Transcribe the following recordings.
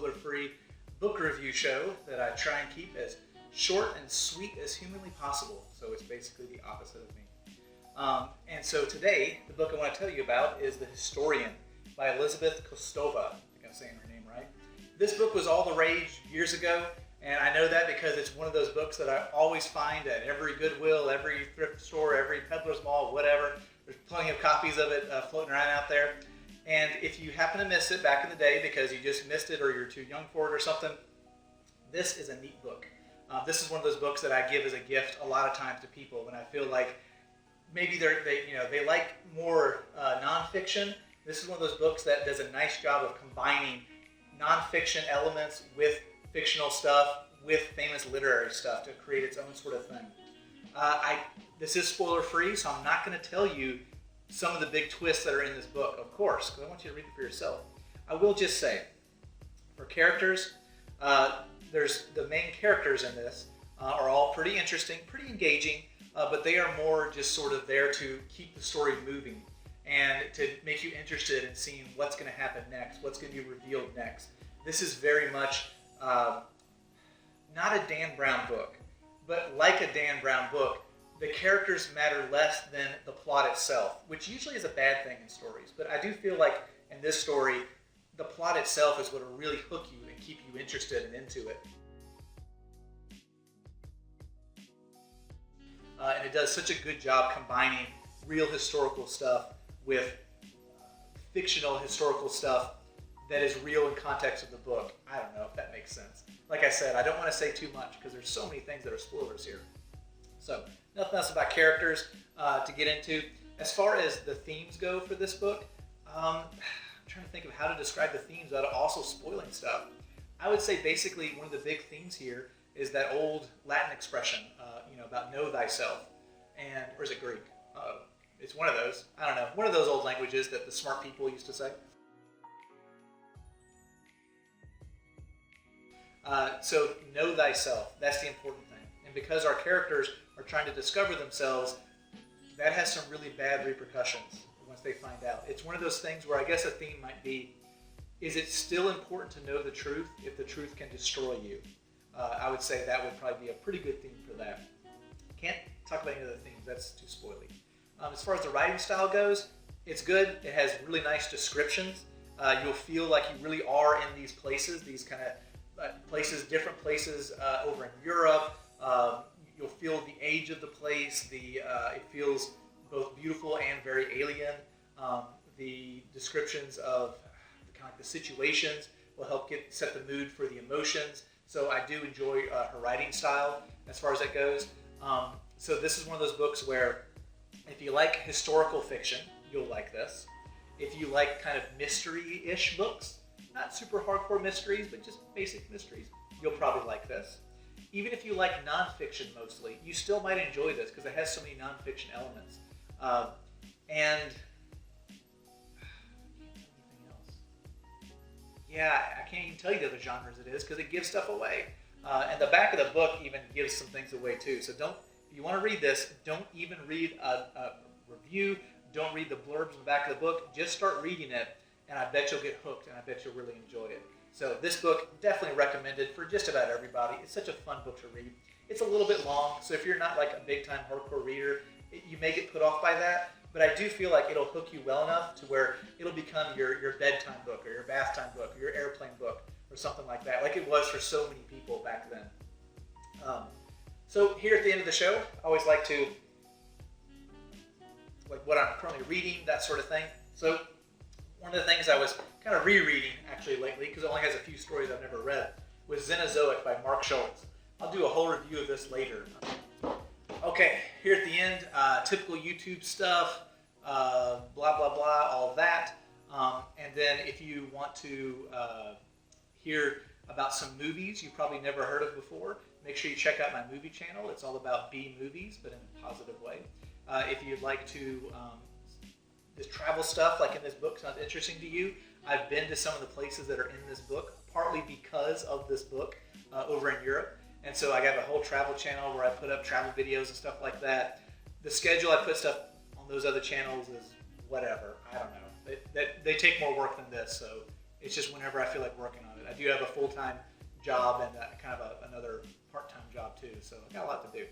spoiler-free book review show that I try and keep as short and sweet as humanly possible. So it's basically the opposite of me. And so today, the book I want to tell you about is The Historian by Elizabeth Kostova. I think I'm saying her name right. This book was all the rage years ago, and I know that because it's one of those books that I always find at every Goodwill, every thrift store, every peddler's mall, whatever. There's plenty of copies of it floating around out there. And if you happen to miss it back in the day because you just missed it or you're too young for it or something, this is a neat book. This is one of those books that I give as a gift a lot of times to people when I feel like maybe they like more nonfiction. This is one of those books that does a nice job of combining nonfiction elements with fictional stuff, with famous literary stuff to create its own sort of thing. This is spoiler free, so I'm not going to tell you some of the big twists that are in this book, of course, because I want you to read it for yourself. I will just say, for characters, there's the main characters in this are all pretty interesting, pretty engaging, but they are more just sort of there to keep the story moving and to make you interested in seeing what's going to happen next, what's going to be revealed next. This is very much not a Dan Brown book, but like a Dan Brown book, the characters matter less than the plot itself, which usually is a bad thing in stories. But I do feel like in this story, the plot itself is what will really hook you and keep you interested and into it. And it does such a good job combining real historical stuff with fictional historical stuff that is real in context of the book. I don't know if that makes sense. Like I said, I don't want to say too much because there's so many things that are spoilers here. So, nothing else about characters to get into. As far as the themes go for this book, I'm trying to think of how to describe the themes without also spoiling stuff. I would say basically one of the big themes here is that old Latin expression, about know thyself, or is it Greek? It's one of those. I don't know. One of those old languages that the smart people used to say. So know thyself. That's the important thing. And because our characters are trying to discover themselves, that has some really bad repercussions once they find out. It's one of those things where I guess a theme might be, is it still important to know the truth if the truth can destroy you? I would say that would probably be a pretty good theme for that. Can't talk about any other themes, that's too spoily. As far as the writing style goes, it's good. It has really nice descriptions. You'll feel like you really are in these places, these kind of places, different places over in Europe. You'll feel the age of the place. It feels both beautiful and very alien. The descriptions of kind of the situations will help set the mood for the emotions. So I do enjoy her writing style as far as that goes. So this is one of those books where if you like historical fiction, you'll like this. If you like kind of mystery-ish books, not super hardcore mysteries, but just basic mysteries, you'll probably like this. Even if you like nonfiction mostly, you still might enjoy this because it has so many nonfiction elements. And anything else? Yeah, I can't even tell you the other genres it is because it gives stuff away. And the back of the book even gives some things away too. So if you want to read this, don't even read a review. Don't read the blurbs in the back of the book. Just start reading it, and I bet you'll get hooked, and I bet you'll really enjoy it. So this book, definitely recommended for just about everybody. It's such a fun book to read. It's a little bit long, so if you're not like a big-time hardcore reader, you may get put off by that. But I do feel like it'll hook you well enough to where it'll become your bedtime book or your bath time book or your airplane book or something like that, like it was for so many people back then. So here at the end of the show, I always like to, like what I'm currently reading, that sort of thing. So one of the things I was kind of rereading actually lately, because it only has a few stories I've never read, was Xenozoic by Mark Schultz. I'll do a whole review of this later. Okay, here at the end, typical YouTube stuff, blah, blah, blah, all that. And then if you want to hear about some movies you probably never heard of before, make sure you check out my movie channel. It's all about B movies, but in a positive way. If you'd like to, this travel stuff, like in this book, sounds interesting to you, I've been to some of the places that are in this book, partly because of this book over in Europe. And so I have a whole travel channel where I put up travel videos and stuff like that. The schedule I put stuff on those other channels is whatever. I don't know. They take more work than this, so it's just whenever I feel like working on it. it. I do have a full-time job and kind of another part-time job too, so I got a lot to do.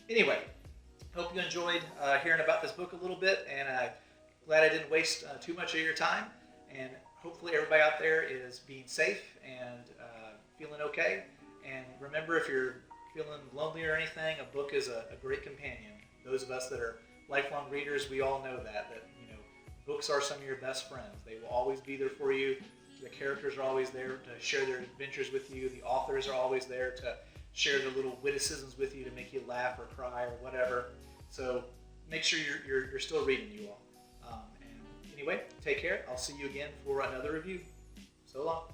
Anyway, hope you enjoyed hearing about this book a little bit, and I'm glad I didn't waste too much of your time. And hopefully everybody out there is being safe and feeling okay. And remember, if you're feeling lonely or anything, a book is a great companion. Those of us that are lifelong readers, we all know that books are some of your best friends. They will always be there for you. The characters are always there to share their adventures with you. The authors are always there to share their little witticisms with you to make you laugh or cry or whatever. So make sure you're still reading, you all. And anyway, take care. I'll see you again for another review. So long.